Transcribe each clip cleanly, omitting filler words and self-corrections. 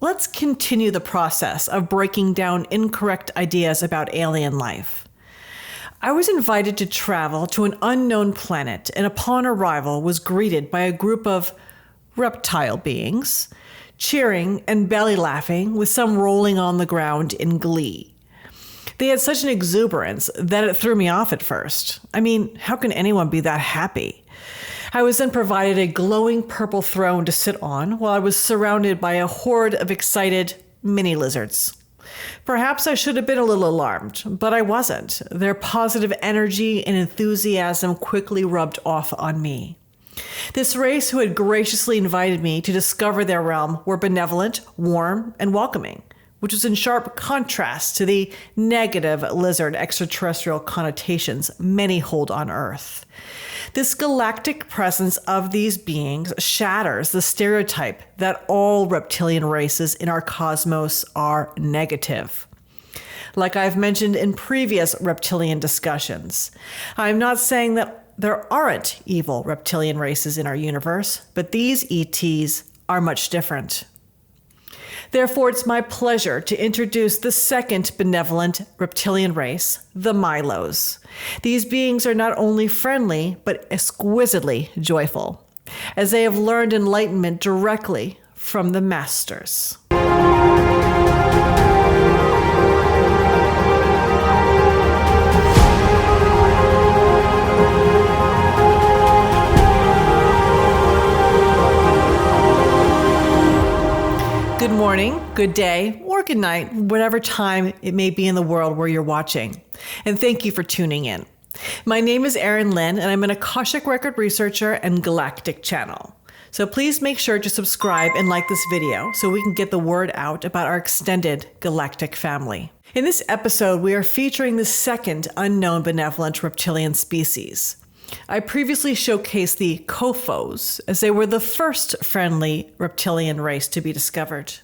let's continue the process of breaking down incorrect ideas about alien life. I was invited to travel to an unknown planet, and upon arrival was greeted by a group of reptile beings, cheering and belly laughing, with some rolling on the ground in glee. They had such an exuberance that it threw me off at first. I mean, how can anyone be that happy? I was then provided a glowing purple throne to sit on while I was surrounded by a horde of excited mini lizards. Perhaps I should have been a little alarmed, but I wasn't. Their positive energy and enthusiasm quickly rubbed off on me. This race who had graciously invited me to discover their realm were benevolent, warm, and welcoming, which was in sharp contrast to the negative lizard extraterrestrial connotations many hold on Earth. This galactic presence of these beings shatters the stereotype that all reptilian races in our cosmos are negative. Like I've mentioned in previous reptilian discussions, I'm not saying that there aren't evil reptilian races in our universe, but these ETs are much different. Therefore, it's my pleasure to introduce the second benevolent reptilian race, the Mylos. These beings are not only friendly, but exquisitely joyful, as they have learned enlightenment directly from the masters. Good morning, good day, or good night, whatever time it may be in the world where you're watching. And thank you for tuning in. My name is Erin Lynn, and I'm an Akashic record researcher and Galactic channel. So please make sure to subscribe and like this video so we can get the word out about our extended Galactic family. In this episode, we are featuring the second unknown benevolent reptilian species. I previously showcased the Kophos, as they were the first friendly reptilian race to be discovered.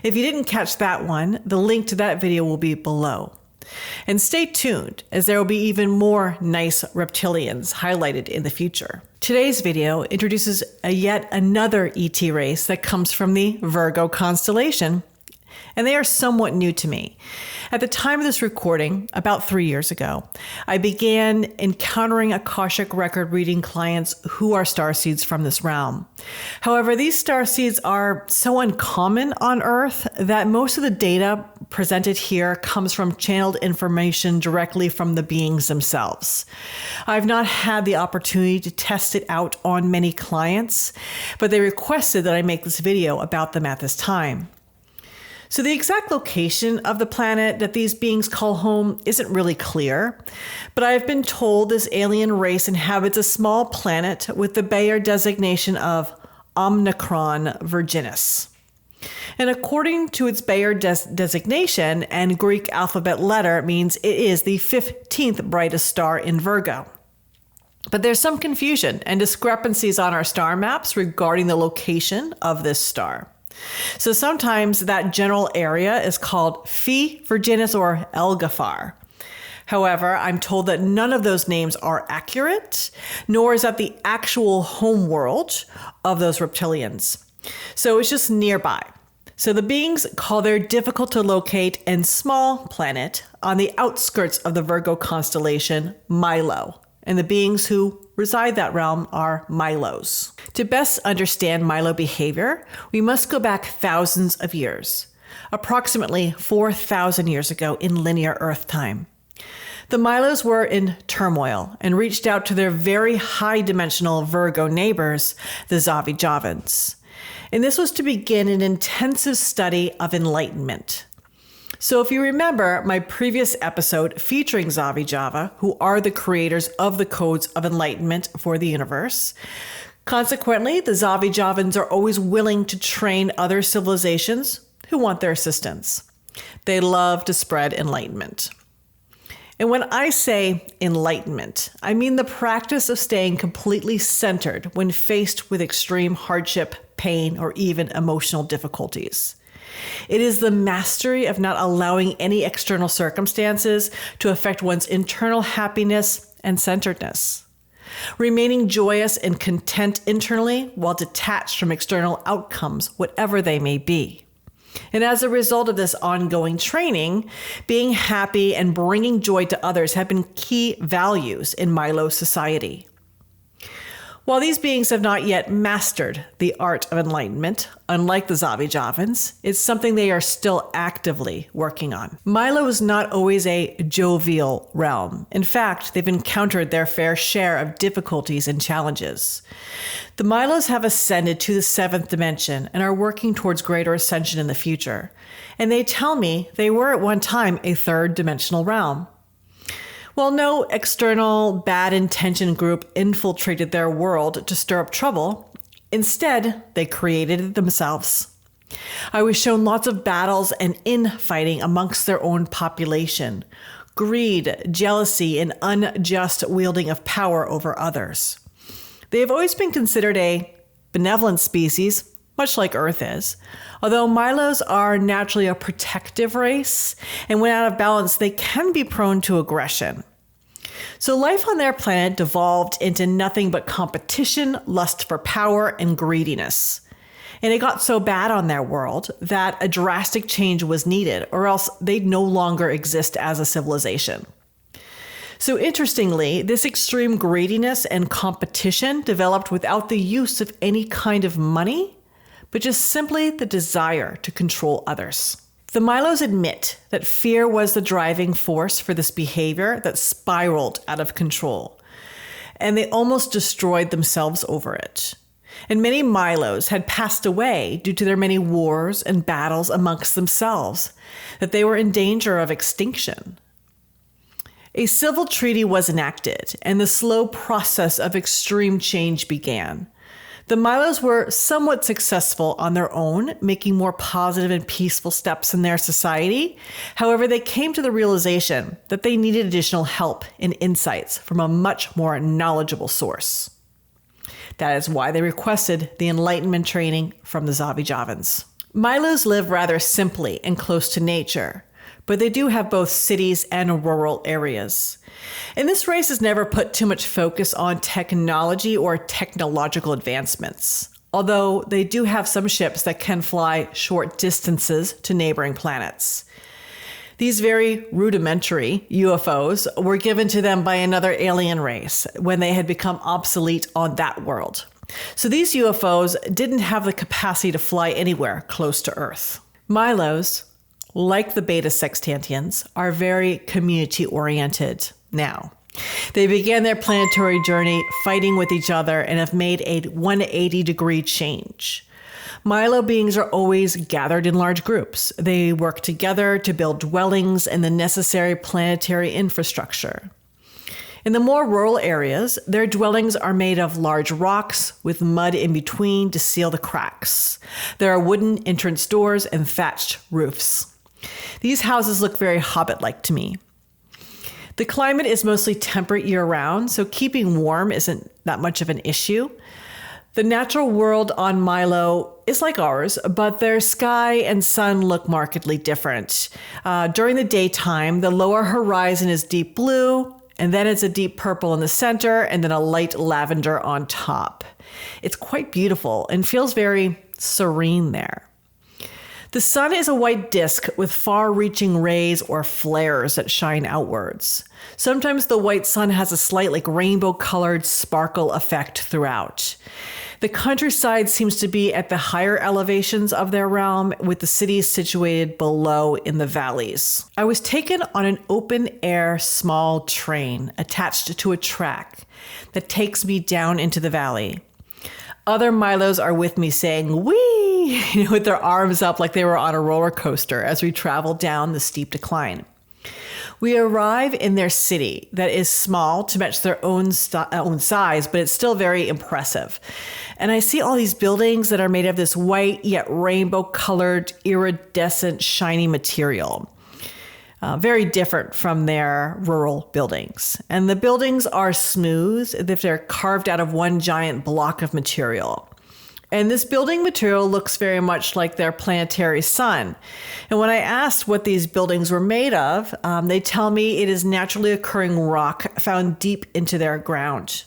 If you didn't catch that one, the link to that video will be below. And stay tuned, as there will be even more nice reptilians highlighted in the future. Today's video introduces yet another ET race that comes from the Virgo constellation, and they are somewhat new to me. At the time of this recording, about 3 years ago, I began encountering Akashic record reading clients who are starseeds from this realm. However, these starseeds are so uncommon on Earth that most of the data presented here comes from channeled information directly from the beings themselves. I've not had the opportunity to test it out on many clients, but they requested that I make this video about them at this time. So the exact location of the planet that these beings call home isn't really clear, but I've been told this alien race inhabits a small planet with the Bayer designation of Omicron Virginis. And according to its Bayer designation and Greek alphabet letter, it means it is the 15th brightest star in Virgo. But there's some confusion and discrepancies on our star maps regarding the location of this star. So sometimes that general area is called Phi Virginis or Elgafar. However, I'm told that none of those names are accurate, nor is that the actual home world of those reptilians. So it's just nearby. So the beings call their difficult to locate and small planet on the outskirts of the Virgo constellation Mylo. And the beings who reside that realm are Mylos. To best understand Mylo behavior, we must go back thousands of years, approximately 4,000 years ago in linear Earth time. The Mylos were in turmoil and reached out to their very high-dimensional Virgo neighbors, the Zavijavans. And this was to begin an intensive study of enlightenment. So if you remember my previous episode featuring Zavijavan, who are the creators of the codes of enlightenment for the universe, consequently, the Zavijavans are always willing to train other civilizations who want their assistance. They love to spread enlightenment. And when I say enlightenment, I mean the practice of staying completely centered when faced with extreme hardship, pain, or even emotional difficulties. It is the mastery of not allowing any external circumstances to affect one's internal happiness and centeredness. Remaining joyous and content internally while detached from external outcomes, whatever they may be. And as a result of this ongoing training, being happy and bringing joy to others have been key values in Mylo society. While these beings have not yet mastered the art of enlightenment, unlike the Zavijavans, it's something they are still actively working on. Mylo is not always a jovial realm. In fact, they've encountered their fair share of difficulties and challenges. The Mylos have ascended to the 7th dimension and are working towards greater ascension in the future. And they tell me they were at one time a 3rd dimensional realm. Well, no external bad intention group infiltrated their world to stir up trouble. Instead, they created it themselves. I was shown lots of battles and infighting amongst their own population, greed, jealousy, and unjust wielding of power over others. They have always been considered a benevolent species, much like Earth is. Although Mylos are naturally a protective race, and when out of balance, they can be prone to aggression. So life on their planet devolved into nothing but competition, lust for power, and greediness. And it got so bad on their world that a drastic change was needed, or else they'd no longer exist as a civilization. So interestingly, this extreme greediness and competition developed without the use of any kind of money, but just simply the desire to control others. The Mylos admit that fear was the driving force for this behavior that spiraled out of control, and they almost destroyed themselves over it. And many Mylos had passed away due to their many wars and battles amongst themselves, that they were in danger of extinction. A civil treaty was enacted, and the slow process of extreme change began. The Mylos were somewhat successful on their own, making more positive and peaceful steps in their society. However, they came to the realization that they needed additional help and insights from a much more knowledgeable source. That is why they requested the enlightenment training from the Zavijavans. Mylos live rather simply and close to nature, but they do have both cities and rural areas. And this race has never put too much focus on technology or technological advancements, although they do have some ships that can fly short distances to neighboring planets. These very rudimentary UFOs were given to them by another alien race when they had become obsolete on that world. So these UFOs didn't have the capacity to fly anywhere close to Earth. Mylos, like the Beta Sextantians, are very community-oriented now. They began their planetary journey fighting with each other and have made a 180-degree change. Mylo beings are always gathered in large groups. They work together to build dwellings and the necessary planetary infrastructure. In the more rural areas, their dwellings are made of large rocks with mud in between to seal the cracks. There are wooden entrance doors and thatched roofs. These houses look very hobbit-like to me. The climate is mostly temperate year-round, so keeping warm isn't that much of an issue. The natural world on Mylo is like ours, but their sky and sun look markedly different. During the daytime, the lower horizon is deep blue, and then it's a deep purple in the center, and then a light lavender on top. It's quite beautiful and feels very serene there. The sun is a white disk with far-reaching rays or flares that shine outwards. Sometimes the white sun has a slight rainbow-colored sparkle effect throughout. The countryside seems to be at the higher elevations of their realm, with the cities situated below in the valleys. I was taken on an open-air small train attached to a track that takes me down into the valley. Other Mylos are with me saying, "Wee!" with their arms up like they were on a roller coaster as we travel down the steep decline. We arrive in their city that is small to match their own size, but it's still very impressive. And I see all these buildings that are made of this white yet rainbow-colored, iridescent, shiny material. Very different from their rural buildings. And the buildings are smooth, as if they're carved out of one giant block of material. And this building material looks very much like their planetary sun. And when I asked what these buildings were made of, they tell me it is naturally occurring rock found deep into their ground.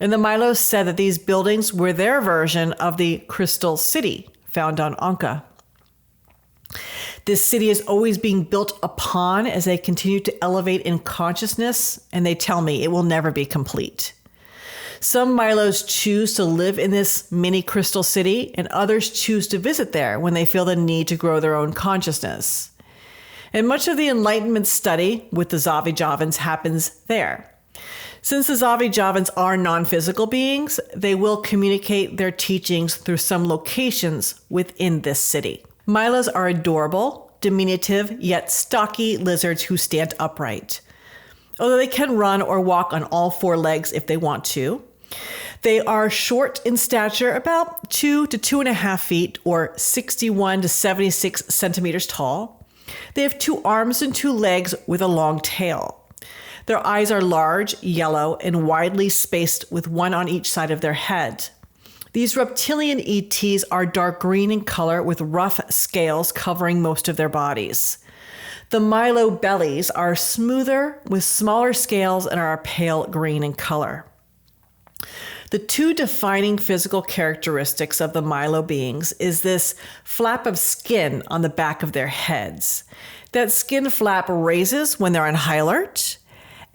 And the Mylos said that these buildings were their version of the Crystal City found on Ankaa. This city is always being built upon as they continue to elevate in consciousness, and they tell me it will never be complete. Some Mylos choose to live in this mini crystal city, and others choose to visit there when they feel the need to grow their own consciousness. And much of the Enlightenment study with the Zavijavans happens there. Since the Zavijavans are non-physical beings, they will communicate their teachings through some locations within this city. Mylos are adorable, diminutive, yet stocky lizards who stand upright. Although they can run or walk on all four legs if they want to. They are short in stature, about 2 to 2.5 feet, or 61 to 76 centimeters tall. They have 2 arms and 2 legs with a long tail. Their eyes are large, yellow, and widely spaced with one on each side of their head. These reptilian ETs are dark green in color with rough scales covering most of their bodies. The Mylo bellies are smoother with smaller scales and are pale green in color. The 2 defining physical characteristics of the Mylo beings is this flap of skin on the back of their heads. That skin flap raises when they're on high alert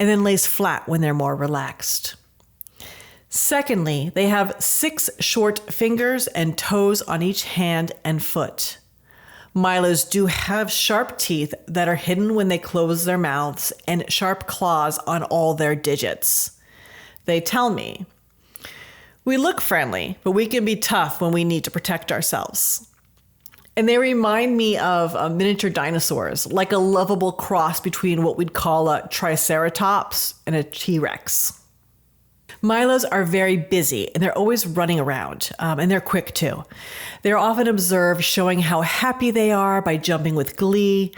and then lays flat when they're more relaxed. Secondly, they have 6 short fingers and toes on each hand and foot. Mylos do have sharp teeth that are hidden when they close their mouths and sharp claws on all their digits. They tell me, "We look friendly, but we can be tough when we need to protect ourselves." And they remind me of miniature dinosaurs, like a lovable cross between what we'd call a Triceratops and a T-Rex. Mylos are very busy, and they're always running around, and they're quick too. They're often observed showing how happy they are by jumping with glee.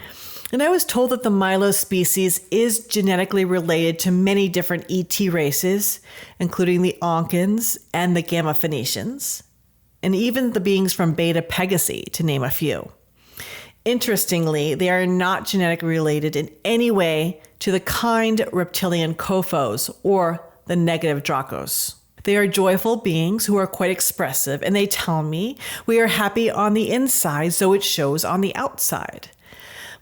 And I was told that the Mylo species is genetically related to many different ET races, including the Ankans and the Gamma Phoenicians, and even the beings from Beta Pegasi, to name a few. Interestingly, they are not genetically related in any way to the kind reptilian Kophos or the negative Dracos. They are joyful beings who are quite expressive, and they tell me we are happy on the inside, so it shows on the outside.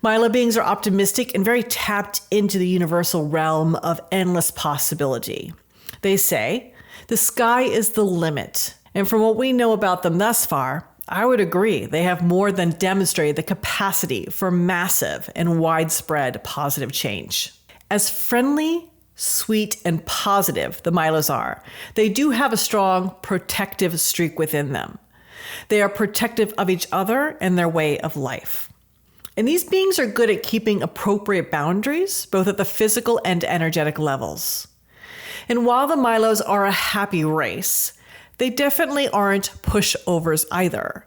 Mylo beings are optimistic and very tapped into the universal realm of endless possibility. They say, the sky is the limit. And from what we know about them thus far, I would agree they have more than demonstrated the capacity for massive and widespread positive change. As friendly, sweet, and positive the Mylos are, they do have a strong protective streak within them. They are protective of each other and their way of life. And these beings are good at keeping appropriate boundaries, both at the physical and energetic levels. And while the Mylos are a happy race, they definitely aren't pushovers either.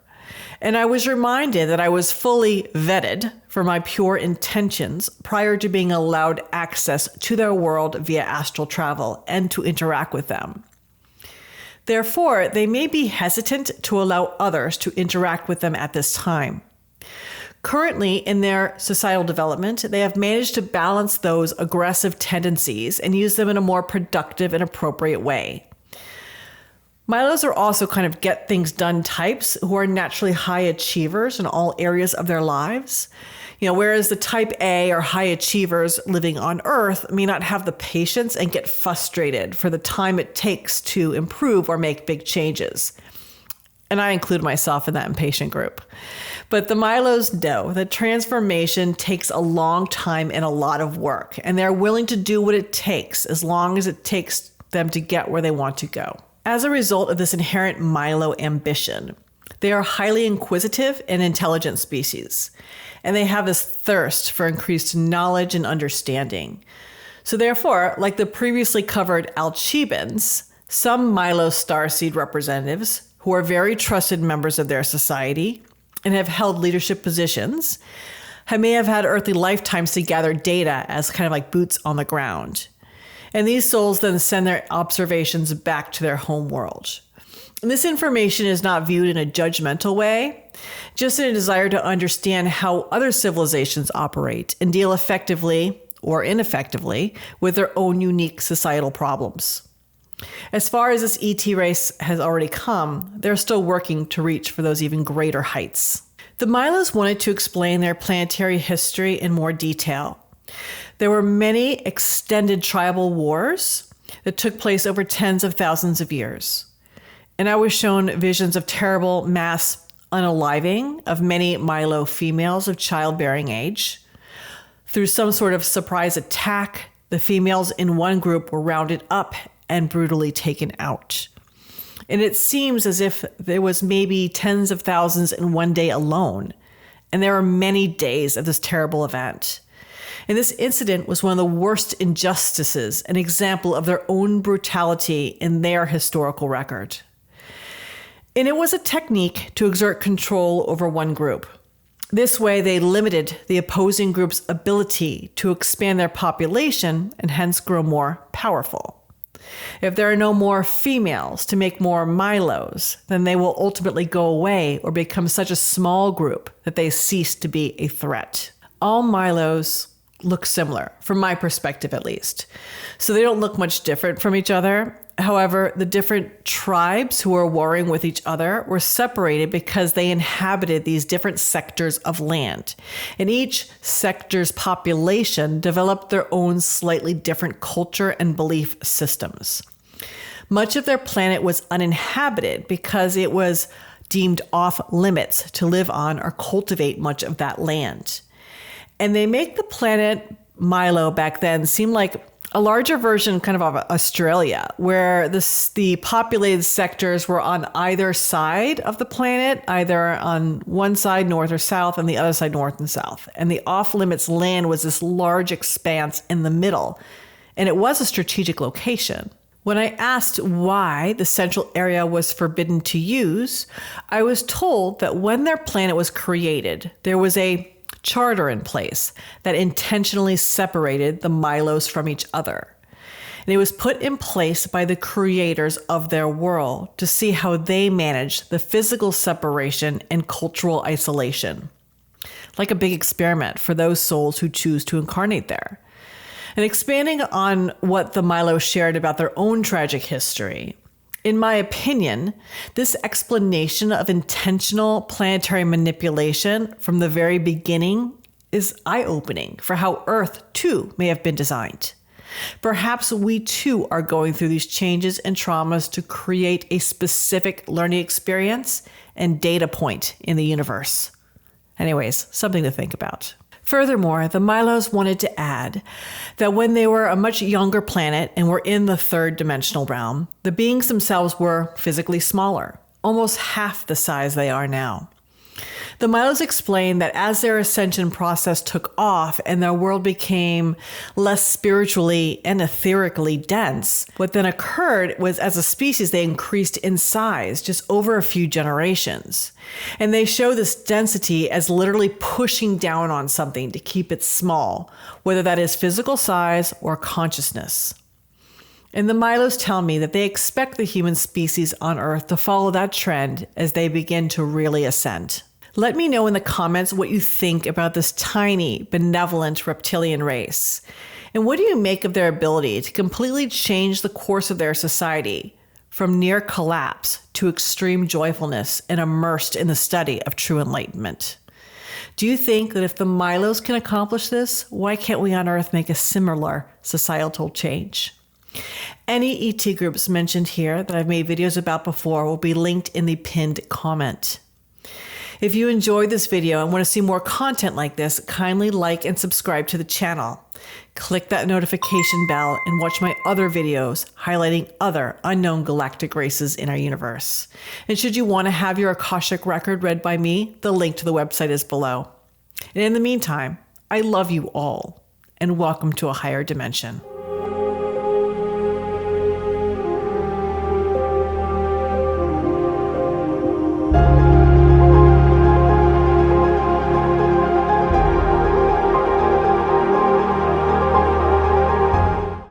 And I was reminded that I was fully vetted for my pure intentions prior to being allowed access to their world via astral travel and to interact with them. Therefore, they may be hesitant to allow others to interact with them at this time. Currently, in their societal development, they have managed to balance those aggressive tendencies and use them in a more productive and appropriate way. Mylos are also kind of get things done types who are naturally high achievers in all areas of their lives. Whereas the type A or high achievers living on Earth may not have the patience and get frustrated for the time it takes to improve or make big changes. And I include myself in that impatient group. But the Mylos know that transformation takes a long time and a lot of work, and they're willing to do what it takes as long as it takes them to get where they want to go. As a result of this inherent Mylo ambition, they are highly inquisitive and intelligent species, and they have this thirst for increased knowledge and understanding. So therefore, like the previously covered Alchibans, some Mylo starseed representatives who are very trusted members of their society and have held leadership positions may have had earthly lifetimes to gather data as kind of like boots on the ground. And these souls then send their observations back to their home world. And this information is not viewed in a judgmental way, just in a desire to understand how other civilizations operate and deal effectively or ineffectively with their own unique societal problems. As far as this ET race has already come, they're still working to reach for those even greater heights. The Mylos wanted to explain their planetary history in more detail. There were many extended tribal wars that took place over tens of thousands of years. And I was shown visions of terrible mass unaliving of many Mylo females of childbearing age. Through some sort of surprise attack, the females in one group were rounded up and brutally taken out. And it seems as if there was maybe tens of thousands in one day alone. And there were many days of this terrible event. And this incident was one of the worst injustices, an example of their own brutality in their historical record. And it was a technique to exert control over one group. This way, they limited the opposing group's ability to expand their population and hence grow more powerful. If there are no more females to make more Mylos, then they will ultimately go away or become such a small group that they cease to be a threat. All Mylos look similar, from my perspective at least. So they don't look much different from each other. However, the different tribes who were warring with each other were separated because they inhabited these different sectors of land. And each sector's population developed their own slightly different culture and belief systems. Much of their planet was uninhabited because it was deemed off limits to live on or cultivate much of that land. And they make the planet Mylo back then seem like a larger version kind of Australia, where the populated sectors were on either side of the planet, either on one side, north or south, and the other side, north and south. And the off-limits land was this large expanse in the middle, and it was a strategic location. When I asked why the central area was forbidden to use, I was told that when their planet was created, there was a charter in place that intentionally separated the Mylos from each other. And it was put in place by the creators of their world to see how they managed the physical separation and cultural isolation. Like a big experiment for those souls who choose to incarnate there. And expanding on what the Mylos shared about their own tragic history, in my opinion, this explanation of intentional planetary manipulation from the very beginning is eye-opening for how Earth, too, may have been designed. Perhaps we, too, are going through these changes and traumas to create a specific learning experience and data point in the universe. Anyways, something to think about. Furthermore, the Mylos wanted to add that when they were a much younger planet and were in the third dimensional realm, the beings themselves were physically smaller, almost half the size they are now. The Mylos explained that as their ascension process took off and their world became less spiritually and etherically dense, what then occurred was as a species they increased in size just over a few generations. And they show this density as literally pushing down on something to keep it small, whether that is physical size or consciousness. And the Mylos tell me that they expect the human species on Earth to follow that trend as they begin to really ascend. Let me know in the comments what you think about this tiny, benevolent reptilian race. And what do you make of their ability to completely change the course of their society from near collapse to extreme joyfulness and immersed in the study of true enlightenment? Do you think that if the Mylos can accomplish this, why can't we on Earth make a similar societal change? Any ET groups mentioned here that I've made videos about before will be linked in the pinned comment. If you enjoyed this video and want to see more content like this, kindly like and subscribe to the channel. Click that notification bell and watch my other videos highlighting other unknown galactic races in our universe. And should you want to have your Akashic record read by me, the link to the website is below. And in the meantime, I love you all and welcome to a higher dimension.